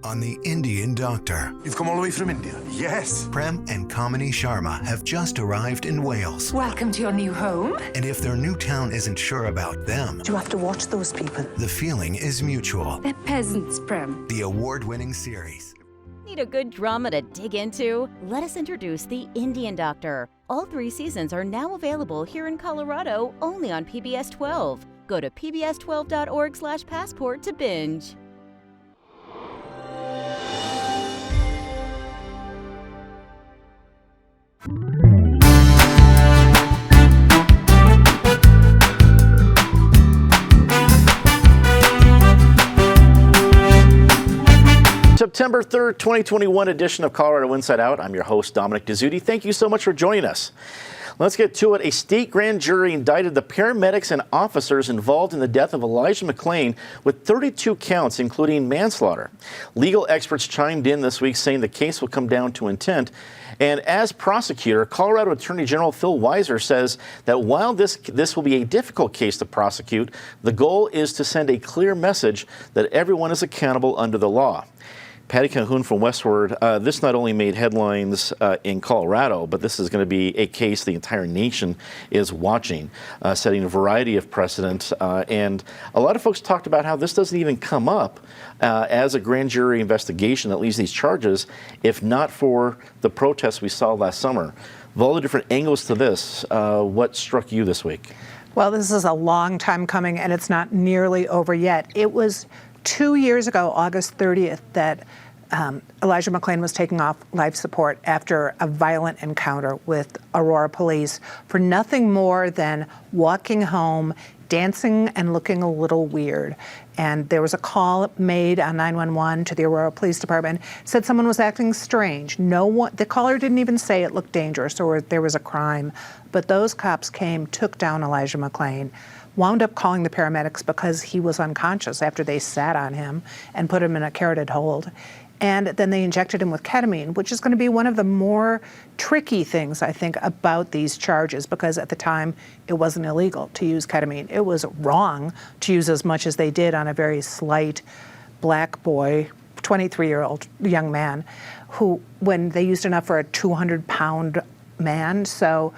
on the Indian Doctor. You've come all the way from India? Yes. Prem and Kamini Sharma have just arrived in Wales. Welcome to your new home. And if their new town isn't sure about them, Do you have to watch those people? the feeling is mutual. They're peasants, Prem. The award-winning series. Need a good drama to dig into? Let us introduce The Indian Doctor. All 3 seasons are now available here in Colorado only on PBS 12. Go to pbs12.org/passport to binge. September 3rd, 2021 edition of Colorado Inside Out. I'm your host, Dominic Dezzutti. Thank you so much for joining us. Let's get to it. A state grand jury indicted the paramedics and officers involved in the death of Elijah McClain with 32 counts, including manslaughter. Legal experts chimed in this week saying the case will come down to intent. And as prosecutor, Colorado Attorney General Phil Weiser says that while this will be a difficult case to prosecute, the goal is to send a clear message that everyone is accountable under the law. Patty Calhoun from Westward, this not only made headlines in Colorado, but this is going to be a case the entire nation is watching, setting a variety of precedent. And a lot of folks talked about how this doesn't even come up as a grand jury investigation that leaves these charges, if not for the protests we saw last summer. Of all the different angles to this, what struck you this week? Well, this is a long time coming, and it's not nearly over yet. It was 2 years ago, August 30th, that Elijah McClain was taken off life support after a violent encounter with Aurora police for nothing more than walking home, dancing and looking a little weird. And there was a call made on 911 to the Aurora Police Department, said someone was acting strange. The caller didn't even say it looked dangerous or there was a crime. But those cops came, took down Elijah McClain, wound up calling the paramedics because he was unconscious after they sat on him and put him in a carotid hold. And then they injected him with ketamine, which is going to be one of the more tricky things, I think, about these charges, because at the time it wasn't illegal to use ketamine. It was wrong to use as much as they did on a very slight black boy, 23-year-old young man, who, when they used enough for a 200-pound man. So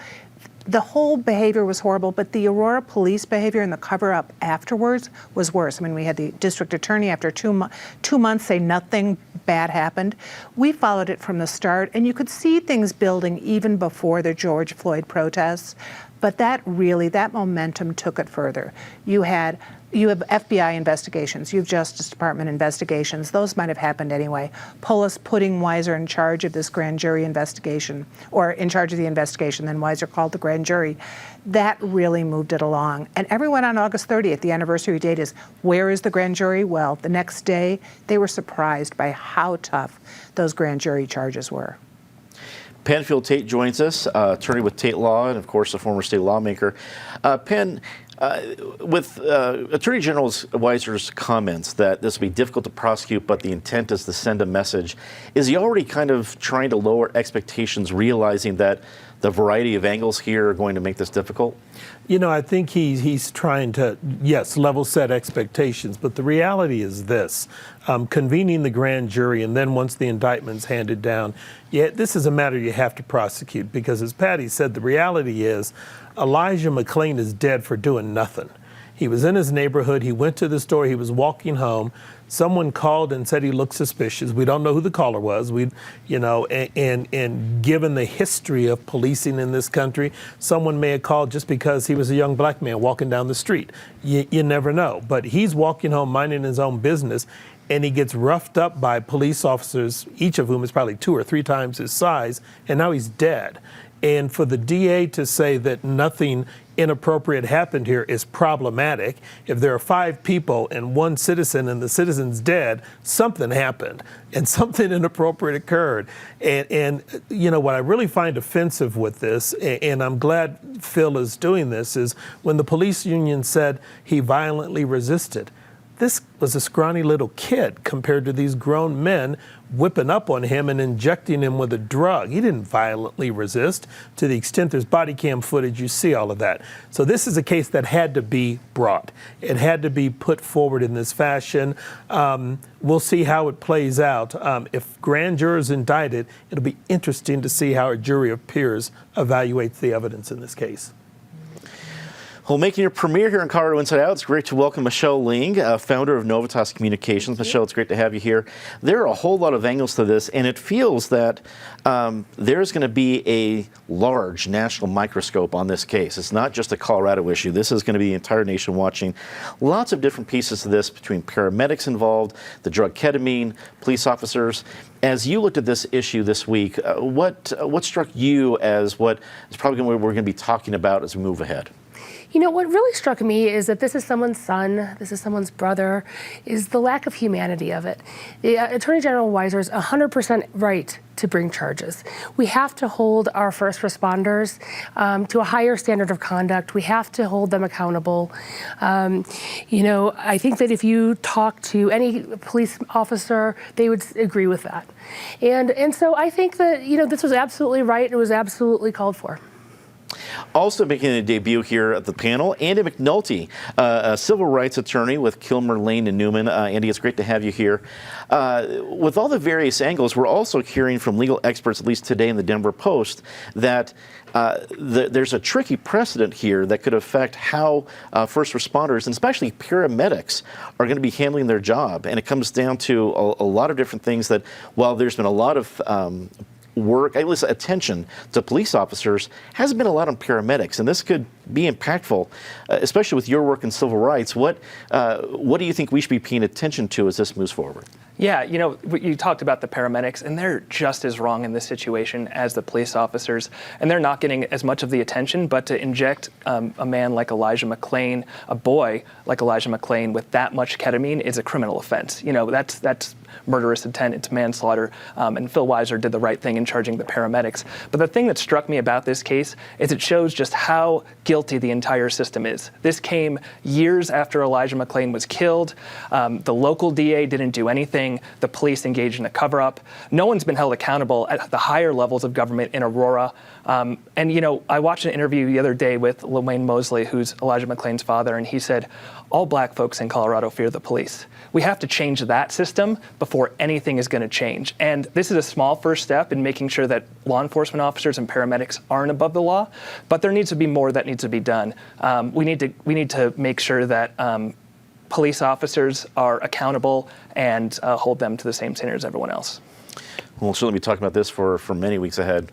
the whole behavior was horrible, but the Aurora police behavior and the cover-up afterwards was worse. I mean, we had the district attorney after 2 months say nothing bad happened. We followed it from the start, and you could see things building even before the George Floyd protests. But that momentum took it further. You have FBI investigations, you have Justice Department investigations. Those might have happened anyway. Polis putting Weiser in charge of this grand jury investigation, or in charge of the investigation, then Weiser called the grand jury. That really moved it along. And everyone on August 30th, the anniversary date is, where is the grand jury? Well, the next day, they were surprised by how tough those grand jury charges were. Penfield Tate joins us, attorney with Tate Law, and of course a former state lawmaker. Penn, with Attorney General Weiser's comments that this will be difficult to prosecute, but the intent is to send a message, is he already kind of trying to lower expectations, realizing that the variety of angles here are going to make this difficult? You know, I think he's trying to, yes, level set expectations, but the reality is this. Convening the grand jury, and then once the indictment's handed down, this is a matter you have to prosecute, because as Patty said, the reality is Elijah McClain is dead for doing nothing. He was in his neighborhood, he went to the store, he was walking home. Someone called and said he looked suspicious. We don't know who the caller was. And given the history of policing in this country, someone may have called just because he was a young black man walking down the street. You never know. But he's walking home minding his own business, and he gets roughed up by police officers, each of whom is probably 2 or 3 times his size, and now he's dead. And for the DA to say that nothing inappropriate happened here is problematic. If there are 5 people and 1 citizen and the citizen's dead, something happened and something inappropriate occurred. And you know, what I really find offensive with this, and I'm glad Phil is doing this, is when the police union said he violently resisted. this was a scrawny little kid compared to these grown men whipping up on him and injecting him with a drug. He didn't violently resist. To the extent there's body cam footage, you see all of that. So this is a case that had to be brought. It had to be put forward in this fashion. We'll see how it plays out. If grand jurors indicted, it'll be interesting to see how a jury of peers evaluates the evidence in this case. Well, making your premiere here in Colorado Inside Out, it's great to welcome Michelle Ling, founder of Novitas Communications. Michelle, it's great to have you here. There are a whole lot of angles to this, and it feels that there's going to be a large national microscope on this case. It's not just a Colorado issue. This is going to be the entire nation watching. Lots of different pieces to this between paramedics involved, the drug ketamine, police officers. As you looked at this issue this week, what struck you as what is probably what we're going to be talking about as we move ahead? You know, what really struck me is that this is someone's son, this is someone's brother, is the lack of humanity of it. The Attorney General Weiser is 100% right to bring charges. We have to hold our first responders to a higher standard of conduct. We have to hold them accountable. You know, I think that if you talk to any police officer, they would agree with that. And so I think that, you know, this was absolutely right and it was absolutely called for. Also making a debut here at the panel, Andy McNulty, a civil rights attorney with Kilmer, Lane, and Newman. Andy, it's great to have you here. With all the various angles, we're also hearing from legal experts, at least today in the Denver Post, that there's a tricky precedent here that could affect how first responders, and especially paramedics, are going to be handling their job. And it comes down to a lot of different things that, while there's been a lot of work, at least attention to police officers, hasn't been a lot on paramedics, and this could be impactful, especially with your work in civil rights. What do you think we should be paying attention to as this moves forward? Yeah, you know, you talked about the paramedics, and they're just as wrong in this situation as the police officers, and they're not getting as much of the attention. But to inject a man like Elijah McClain, a boy like Elijah McClain, with that much ketamine is a criminal offense. You know, that's murderous intent, it's manslaughter, and Phil Weiser did the right thing in charging the paramedics. But the thing that struck me about this case is it shows just how guilty the entire system is. This came years after Elijah McClain was killed. The local DA didn't do anything. The police engaged in a cover-up. No one's been held accountable at the higher levels of government in Aurora. And, you know, I watched an interview the other day with Wayne Mosley, who's Elijah McClain's father, and he said, all black folks in Colorado fear the police. We have to change that system before anything is going to change. And this is a small first step in making sure that law enforcement officers and paramedics aren't above the law, but there needs to be more that needs to be done. We need to make sure that police officers are accountable and hold them to the same standards as everyone else. We'll certainly be talking about this for many weeks ahead.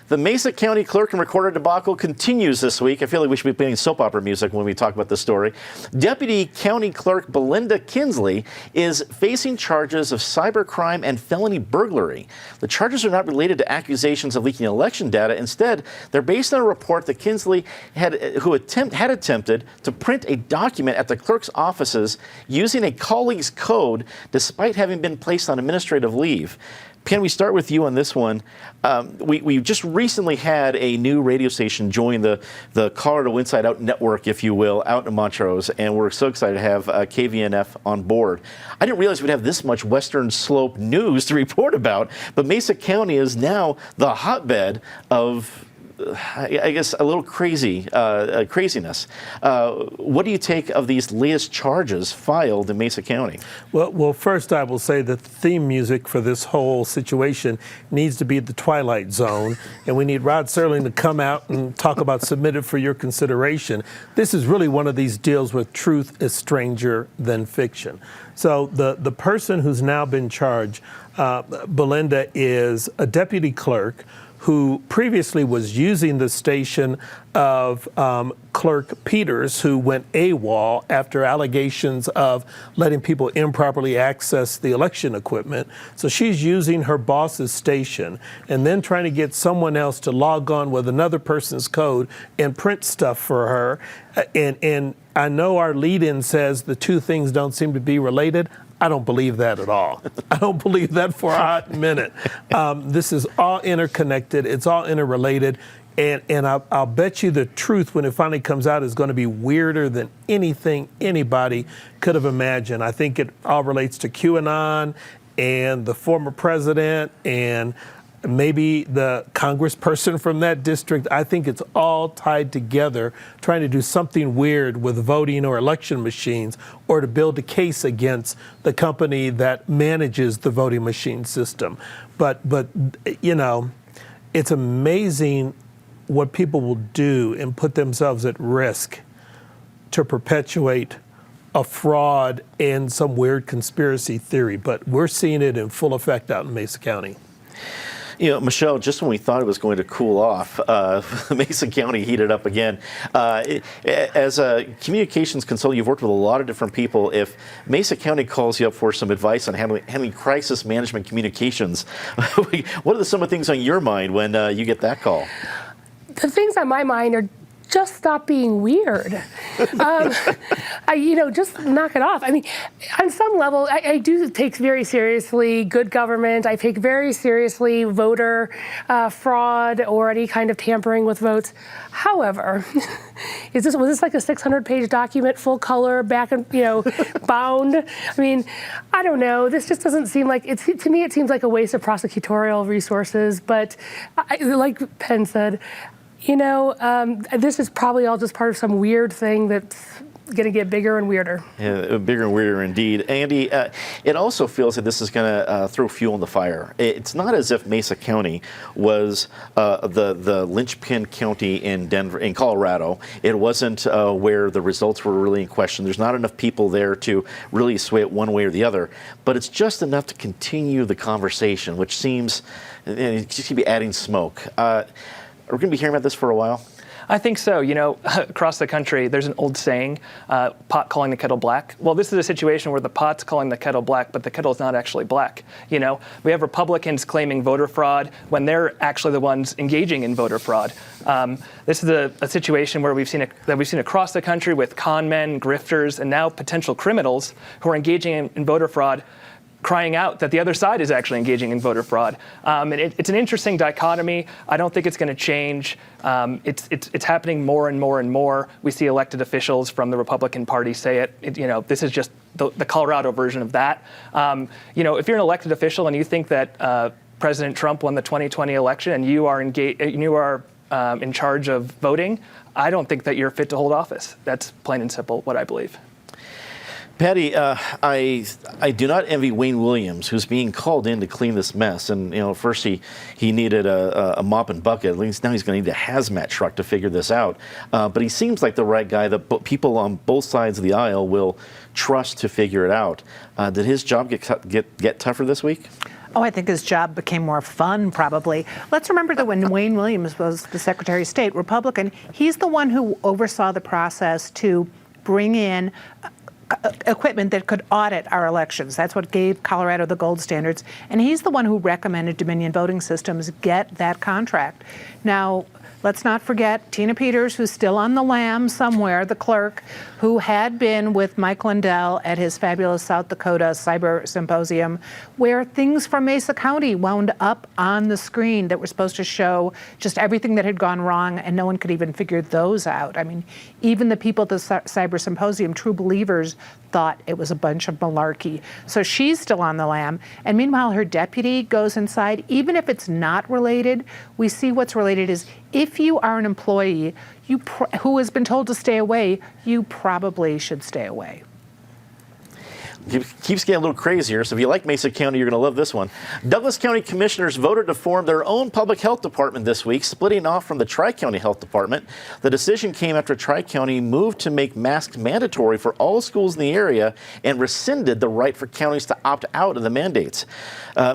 The Mesa County clerk and recorder debacle continues this week. I feel like we should be playing soap opera music when we talk about this story. Deputy County Clerk Belinda Kinsley is facing charges of cybercrime and felony burglary. The charges are not related to accusations of leaking election data. Instead, they're based on a report that Kinsley had attempted to print a document at the clerk's offices using a colleague's code despite having been placed on administrative leave. Can we start with you on this one? We just recently had a new radio station join the Colorado Inside Out network, if you will, out in Montrose, and we're so excited to have KVNF on board. I didn't realize we'd have this much Western Slope news to report about, but Mesa County is now the hotbed of, I guess, a little craziness. What do you take of these latest charges filed in Mesa County? Well, first I will say that the theme music for this whole situation needs to be the Twilight Zone, and we need Rod Serling to come out and talk about submitted for your consideration. This is really one of these deals where truth is stranger than fiction. So the person who's now been charged, Belinda, is a deputy clerk who previously was using the station of Clerk Peters, who went AWOL after allegations of letting people improperly access the election equipment. So she's using her boss's station and then trying to get someone else to log on with another person's code and print stuff for her. And I know our lead-in says the two things don't seem to be related. I don't believe that at all. I don't believe that for a hot minute. This is all interconnected. It's all interrelated. And I'll bet you the truth when it finally comes out is going to be weirder than anything anybody could have imagined. I think it all relates to QAnon and the former president and maybe the congressperson from that district. I think it's all tied together, trying to do something weird with voting or election machines, or to build a case against the company that manages the voting machine system. But you know, it's amazing what people will do and put themselves at risk to perpetuate a fraud and some weird conspiracy theory. But we're seeing it in full effect out in Mesa County. You know, Michelle, just when we thought it was going to cool off, Mesa County heated up again. As a communications consultant, you've worked with a lot of different people. If Mesa County calls you up for some advice on handling crisis management communications, what are some of the things on your mind when you get that call? The things on my mind are just stop being weird. Just knock it off. I mean, on some level, I do take very seriously good government. I take very seriously voter fraud or any kind of tampering with votes. However, was this like a 600-page document, full color, back and bound? I mean, I don't know. This just doesn't seem like to me. It seems like a waste of prosecutorial resources. But like Penn said, this is probably all just part of some weird thing that's going to get bigger and weirder. Yeah, bigger and weirder indeed. Andy, it also feels that this is going to throw fuel on the fire. It's not as if Mesa County was the linchpin county in Colorado. It wasn't where the results were really in question. There's not enough people there to really sway it one way or the other. But it's just enough to continue the conversation, which seems just to be adding smoke. We're going to be hearing about this for a while. I think so. Across the country, there's an old saying, pot calling the kettle black. Well, this is a situation where the pot's calling the kettle black, but the kettle's not actually black. We have Republicans claiming voter fraud when they're actually the ones engaging in voter fraud. This is a situation where we've seen across the country with con men, grifters, and now potential criminals who are engaging in voter fraud, crying out that the other side is actually engaging in voter fraud. And it's an interesting dichotomy. I don't think it's going to change. It's happening more and more and more. We see elected officials from the Republican Party say it. This is just the Colorado version of that. If you're an elected official and you think that President Trump won the 2020 election and you are in charge of voting, I don't think that you're fit to hold office. That's plain and simple what I believe. Patty, I do not envy Wayne Williams, who's being called in to clean this mess. And first he needed a mop and bucket. At least now he's going to need a hazmat truck to figure this out. But he seems like the right guy that people on both sides of the aisle will trust to figure it out. Did his job get tougher this week? Oh, I think his job became more fun, probably. Let's remember that when Wayne Williams was the Secretary of State, Republican, he's the one who oversaw the process to bring in equipment that could audit our elections. That's what gave Colorado the gold standards. And he's the one who recommended Dominion Voting Systems get that contract. Now, let's not forget Tina Peters, who's still on the lam somewhere, the clerk, who had been with Mike Lindell at his fabulous South Dakota Cyber Symposium, where things from Mesa County wound up on the screen that were supposed to show just everything that had gone wrong, and no one could even figure those out. I mean, even the people at the Cyber Symposium, true believers, thought it was a bunch of malarkey. So she's still on the lam. And meanwhile, her deputy goes inside. Even if it's not related, we see what's related is if you are an employee who has been told to stay away, you probably should stay away. It keeps getting a little crazier, so if you like Mesa County, you're going to love this one. Douglas County commissioners voted to form their own public health department this week, splitting off from the Tri-County Health Department. The decision came after Tri-County moved to make masks mandatory for all schools in the area and rescinded the right for counties to opt out of the mandates.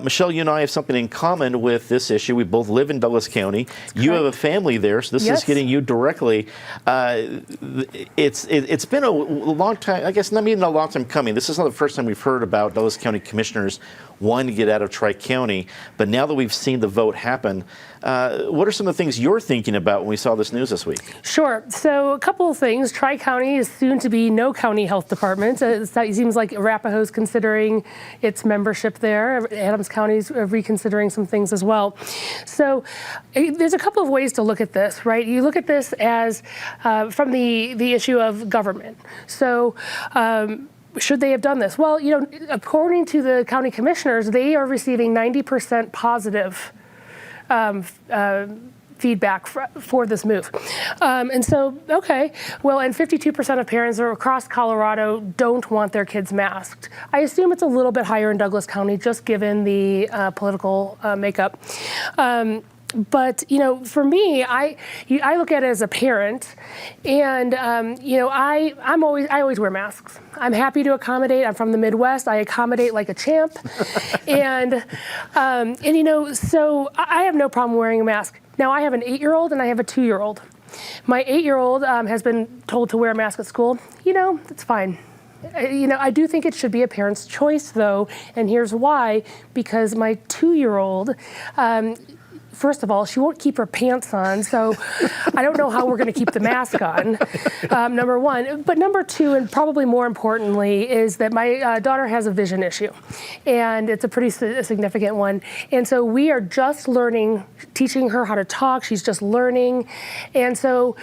Michelle, you and I have something in common with this issue. We both live in Douglas County. You have a family there, so this is hitting you directly. It's been a long time, I guess not even a long time coming. This is not the first time we've heard about Douglas County commissioners wanting to get out of Tri-County. But now that we've seen the vote happen, what are some of the things you're thinking about when we saw this news this week? Sure. So a couple of things. Tri-County is soon to be no county health department. It seems like Arapahoe's considering its membership there. Adams County's reconsidering some things as well. So there's a couple of ways to look at this, right? You look at this as from the issue of government. So should they have done this? Well, according to the county commissioners, they are receiving 90% positive feedback for this move. And so, okay, well, and 52% of parents across Colorado don't want their kids masked. I assume it's a little bit higher in Douglas County, just given the political makeup. But, for me, I look at it as a parent, and, I always wear masks. I'm happy to accommodate. I'm from the Midwest. I accommodate like a champ. and so I have no problem wearing a mask. Now, I have an 8-year-old and I have a 2-year-old. My 8-year-old has been told to wear a mask at school. It's fine. I do think it should be a parent's choice, though, and here's why. Because my 2-year-old, first of all, she won't keep her pants on, so I don't know how we're going to keep the mask on, number one. But number two, and probably more importantly, is that my daughter has a vision issue, and it's a pretty significant one. And so we are just learning, teaching her how to talk. She's just learning. And so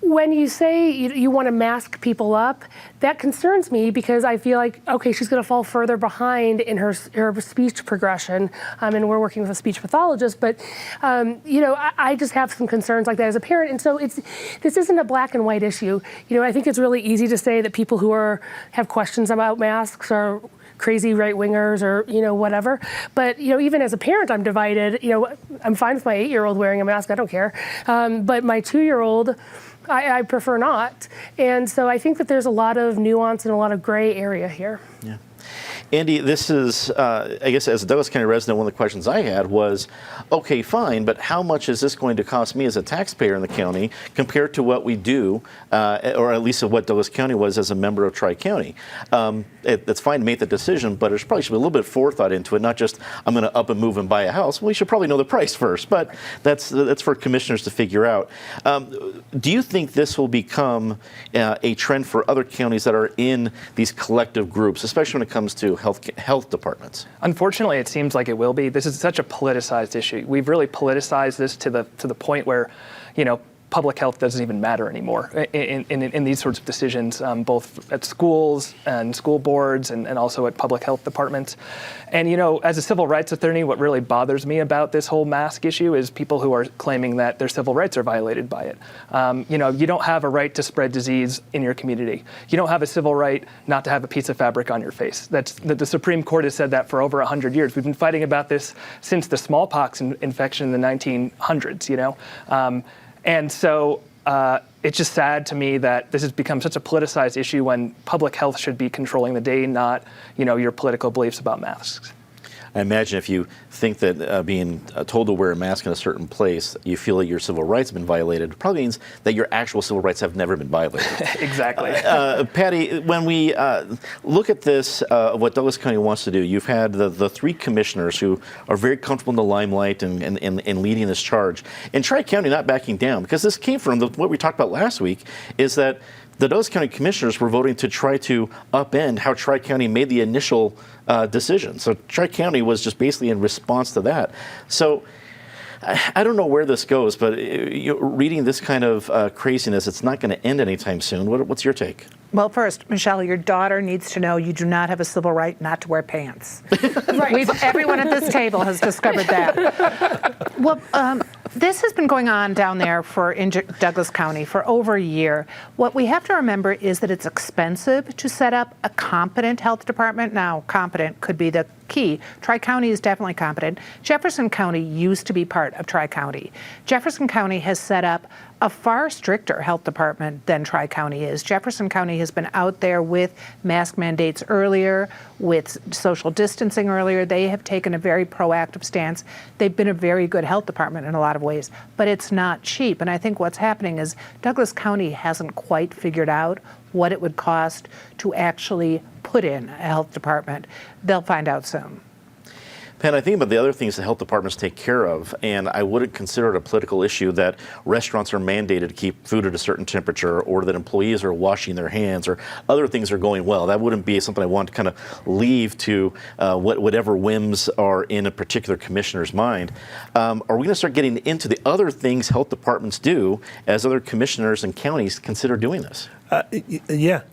when you say you want to mask people up, that concerns me because I feel like, okay, she's going to fall further behind in her speech progression, and we're working with a speech pathologist, but, I just have some concerns like that as a parent, and so this isn't a black and white issue. I think it's really easy to say that people who have questions about masks are crazy right-wingers or, whatever. But, even as a parent, I'm divided. I'm fine with my 8-year-old wearing a mask. I don't care. But my 2-year-old, I prefer not. And so I think that there's a lot of nuance and a lot of gray area here. Yeah. Andy, this is, I guess, as a Douglas County resident, one of the questions I had was, okay, fine, but how much is this going to cost me as a taxpayer in the county compared to what we do, or at least what Douglas County was as a member of Tri-County? It's fine to make the decision, but there probably should be a little bit of forethought into it, not just, I'm going to up and move and buy a house. Well, we should probably know the price first, but that's for commissioners to figure out. Do you think this will become a trend for other counties that are in these collective groups, especially when it comes to health departments? Unfortunately, it seems like it will be. This is such a politicized issue. We've really politicized this to the point where, public health doesn't even matter anymore in these sorts of decisions, both at schools and school boards and also at public health departments. And, as a civil rights attorney, what really bothers me about this whole mask issue is people who are claiming that their civil rights are violated by it. You don't have a right to spread disease in your community. You don't have a civil right not to have a piece of fabric on your face. The Supreme Court has said that for over 100 years. We've been fighting about this since the smallpox infection in the 1900s, And so it's just sad to me that this has become such a politicized issue when public health should be controlling the day, not, your political beliefs about masks. I imagine if you think that being told to wear a mask in a certain place, you feel that your civil rights have been violated, it probably means that your actual civil rights have never been violated. Exactly. Patty, when we look at this, what Douglas County wants to do, you've had the 3 commissioners who are very comfortable in the limelight and leading this charge. And Tri-County not backing down, because this came from what we talked about last week, is that the Douglas County commissioners were voting to try to upend how Tri-County made the initial decision. So Tri-County was just basically in response to that. So I don't know where this goes, but reading this kind of craziness, it's not going to end anytime soon. What's your take? Well, first, Michelle, your daughter needs to know you do not have a civil right not to wear pants. Right. Everyone at this table has discovered that. Well, this has been going on down there in Douglas County for over a year. What we have to remember is that it's expensive to set up a competent health department. Now, competent could be the key. Tri-County is definitely competent. Jefferson County used to be part of Tri-County. Jefferson County has set up a far stricter health department than Tri-County is. Jefferson County has been out there with mask mandates earlier, with social distancing earlier. They have taken a very proactive stance. They've been a very good health department in a lot of ways, but it's not cheap. And I think what's happening is Douglas County hasn't quite figured out what it would cost to actually put in a health department. They'll find out soon. Penn, I think about the other things the health departments take care of, and I wouldn't consider it a political issue that restaurants are mandated to keep food at a certain temperature, or that employees are washing their hands, or other things are going well. That wouldn't be something I want to kind of leave to whatever whims are in a particular commissioner's mind. Are we going to start getting into the other things health departments do as other commissioners and counties consider doing this? Yeah,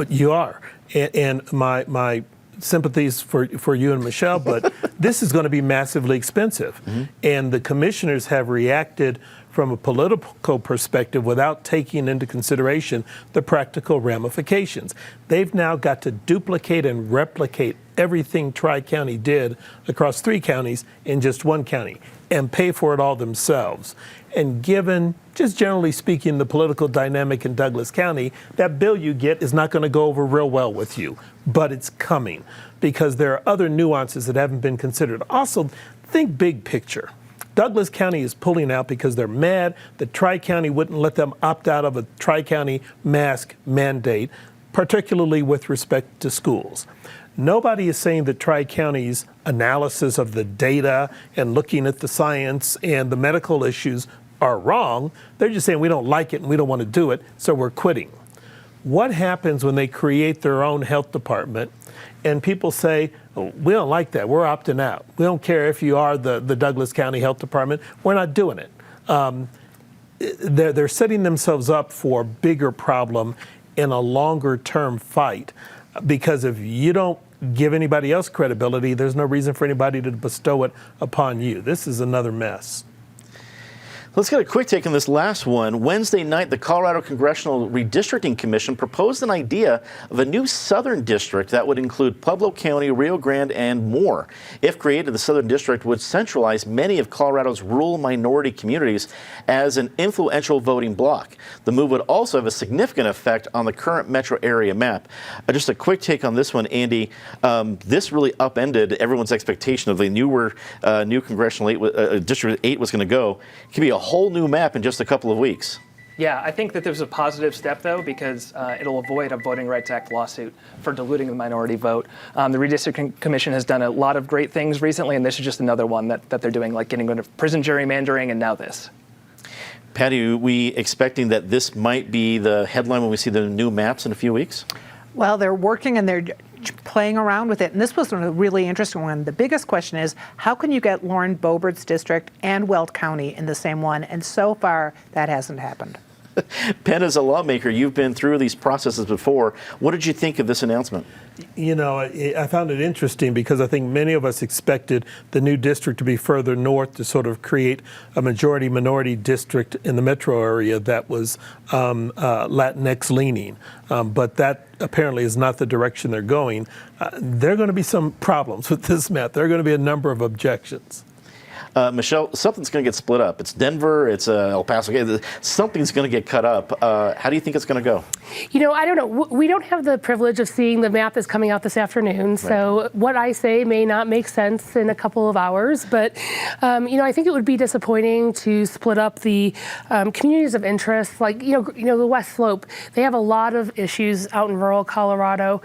you are. And my sympathies for you and Michelle, but this is going to be massively expensive. And the commissioners have reacted from a political perspective without taking into consideration the practical ramifications. They've now got to duplicate and replicate everything Tri-County did across 3 counties in just 1 county and pay for it all themselves. And given, just generally speaking, the political dynamic in Douglas County, that bill you get is not going to go over real well with you, but it's coming because there are other nuances that haven't been considered. Also, think big picture. Douglas County is pulling out because they're mad that Tri-County wouldn't let them opt out of a Tri-County mask mandate, particularly with respect to schools. Nobody is saying that Tri-County's analysis of the data and looking at the science and the medical issues are wrong. They're just saying we don't like it and we don't want to do it, so we're quitting. What happens when they create their own health department and people say, oh, we don't like that, we're opting out. We don't care if you are the Douglas County Health Department, we're not doing it. They're setting themselves up for a bigger problem in a longer term fight, because if you don't give anybody else credibility, there's no reason for anybody to bestow it upon you. This is another mess. Let's get a quick take on this last one. Wednesday night, the Colorado Congressional Redistricting Commission proposed an idea of a new Southern District that would include Pueblo County, Rio Grande, and more. If created, the Southern District would centralize many of Colorado's rural minority communities as an influential voting bloc. The move would also have a significant effect on the current metro area map. Just a quick take on this one, Andy. This really upended everyone's expectation of the new Congressional District 8 was going to go. It could be a whole new map in just a couple of weeks. Yeah, I think that there's a positive step, though, because it'll avoid a Voting Rights Act lawsuit for diluting the minority vote. The Redistricting Commission has done a lot of great things recently, and this is just another one that they're doing, like getting rid of prison gerrymandering, and now this. Patty, are we expecting that this might be the headline when we see the new maps in a few weeks? Well, they're working and they're playing around with it. And this was a really interesting one. The biggest question is, how can you get Lauren Boebert's district and Weld County in the same one? And so far, that hasn't happened. Penn, as a lawmaker, you've been through these processes before. What did you think of this announcement? You know, I found it interesting because I think many of us expected the new district to be further north to sort of create a majority-minority district in the metro area that was Latinx leaning. But that apparently is not the direction they're going. There are going to be some problems with this map. There are going to be a number of objections. Michelle, something's going to get split up. It's Denver, it's El Paso. Something's going to get cut up. How do you think it's going to go? You know, I don't know. We don't have the privilege of seeing the map that's coming out this afternoon. So what I say may not make sense in a couple of hours. But, you know, I think it would be disappointing to split up the communities of interest. Like, you know, the West Slope, they have a lot of issues out in rural Colorado,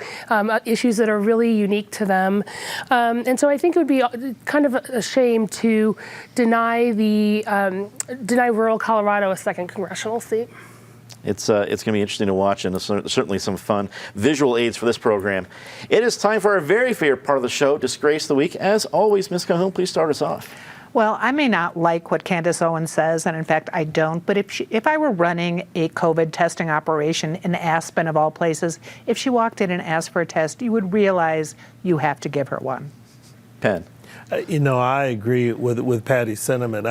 issues that are really unique to them. And so I think it would be kind of a shame to deny rural Colorado a second congressional seat. It's going to be interesting to watch, and certainly some fun visual aids for this program. It is time for our very favorite part of the show, Disgrace of the Week. As always, Ms. Calhoun, please start us off. Well, I may not like what Candace Owens says, and in fact, I don't, but if I were running a COVID testing operation in Aspen, of all places, if she walked in and asked for a test, you would realize you have to give her one. Penn. You know, I agree with Patty's sentiment.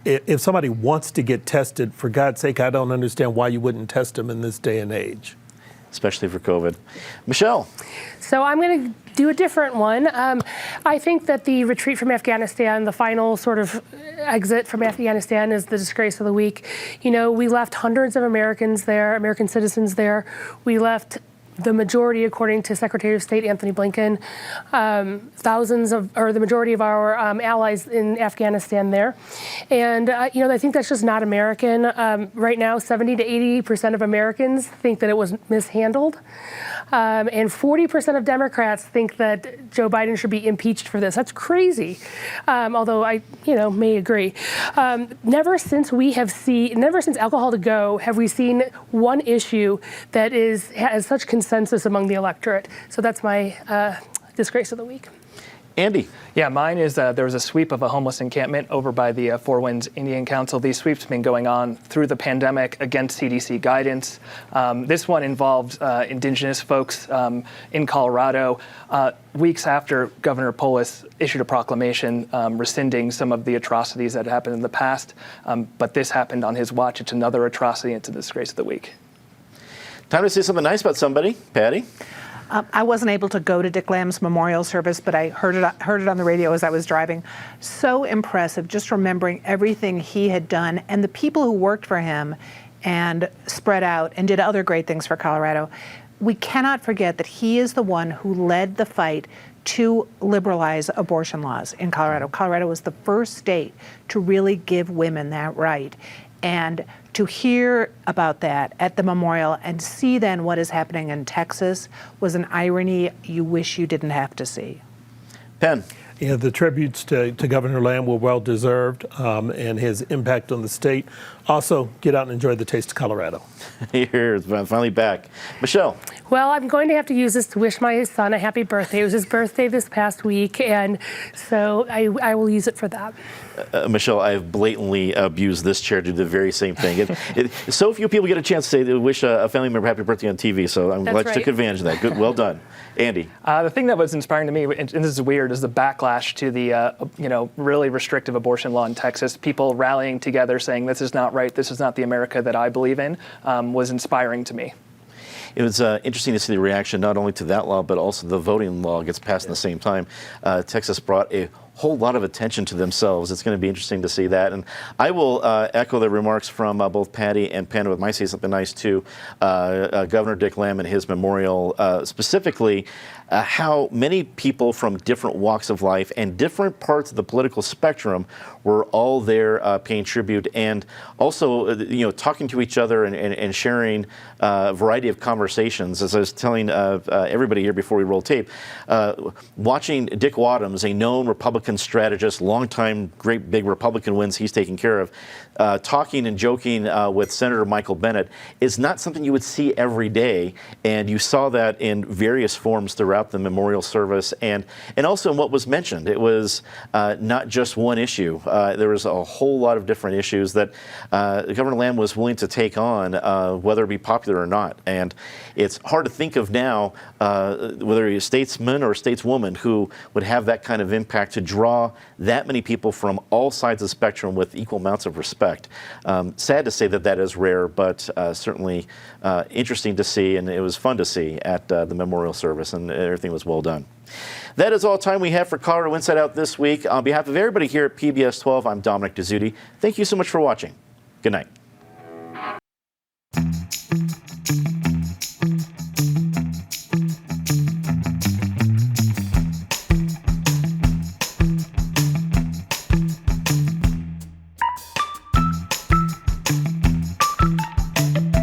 If somebody wants to get tested, for God's sake, I don't understand why you wouldn't test them in this day and age. Especially for COVID. Michelle. So I'm going to do a different one. I think that the retreat from Afghanistan, the final sort of exit from Afghanistan, is the disgrace of the week. You know, we left hundreds of Americans there, American citizens there. We left the majority, according to Secretary of State Anthony Blinken, the majority of our allies in Afghanistan there. And, you know, I think that's just not American. Right now, 70 to 80% of Americans think that it was mishandled. And 40% of Democrats think that Joe Biden should be impeached for this. That's crazy. Although I, you know, may agree. Never since alcohol to go have we seen one issue that has such consensus among the electorate. So that's my disgrace of the week. Andy. Yeah, mine is there was a sweep of a homeless encampment over by the Four Winds Indian Council. These sweeps have been going on through the pandemic against CDC guidance. This one involved indigenous folks in Colorado. Weeks after Governor Polis issued a proclamation rescinding some of the atrocities that happened in the past, but this happened on his watch. It's another atrocity. It's a disgrace of the week. Time to say something nice about somebody. Patty? I wasn't able to go to Dick Lamb's memorial service, but I heard it on the radio as I was driving. So impressive, just remembering everything he had done and the people who worked for him and spread out and did other great things for Colorado. We cannot forget that he is the one who led the fight to liberalize abortion laws in Colorado. Colorado was the first state to really give women that right. And to hear about that at the memorial and see then what is happening in Texas was an irony you wish you didn't have to see. Penn. Yeah, the tributes to Governor Lamb were well deserved, and his impact on the state. Also, get out and enjoy the taste of Colorado. Here, finally back. Michelle. Well, I'm going to have to use this to wish my son a happy birthday. It was his birthday this past week, and so I will use it for that. Michelle, I have blatantly abused this chair to do the very same thing. So few people get a chance to say wish a family member happy birthday on TV, so I'm glad you took advantage of that. Good, well done. Andy. The thing that was inspiring to me, and this is weird, is the backlash to the really restrictive abortion law in Texas. People rallying together saying this is not right, this is not the America that I believe in, was inspiring to me. It was interesting to see the reaction not only to that law, but also the voting law gets passed at the same time. Texas brought a whole lot of attention to themselves. It's going to be interesting to see that. And I will echo the remarks from both Patty and Penn with my say something nice to Governor Dick Lamb and his memorial, specifically how many people from different walks of life and different parts of the political spectrum were all there paying tribute, and also talking to each other and sharing a variety of conversations. As I was telling everybody here before we roll tape, watching Dick Wadhams, a known Republican strategist, longtime great big Republican wins he's taken care of, talking and joking with Senator Michael Bennet is not something you would see every day, and you saw that in various forms throughout the memorial service, and also in what was mentioned. It was not just one issue. There was a whole lot of different issues that Governor Lamb was willing to take on, whether it be popular or not. And it's hard to think of now whether you're a statesman or a stateswoman who would have that kind of impact to draw that many people from all sides of the spectrum with equal amounts of respect. Sad to say that is rare, but certainly interesting to see, and it was fun to see at the memorial service, and everything was well done. That is all time we have for Colorado Inside Out this week. On behalf of everybody here at PBS 12, I'm Dominic Dezzutti. Thank you so much for watching. Good night.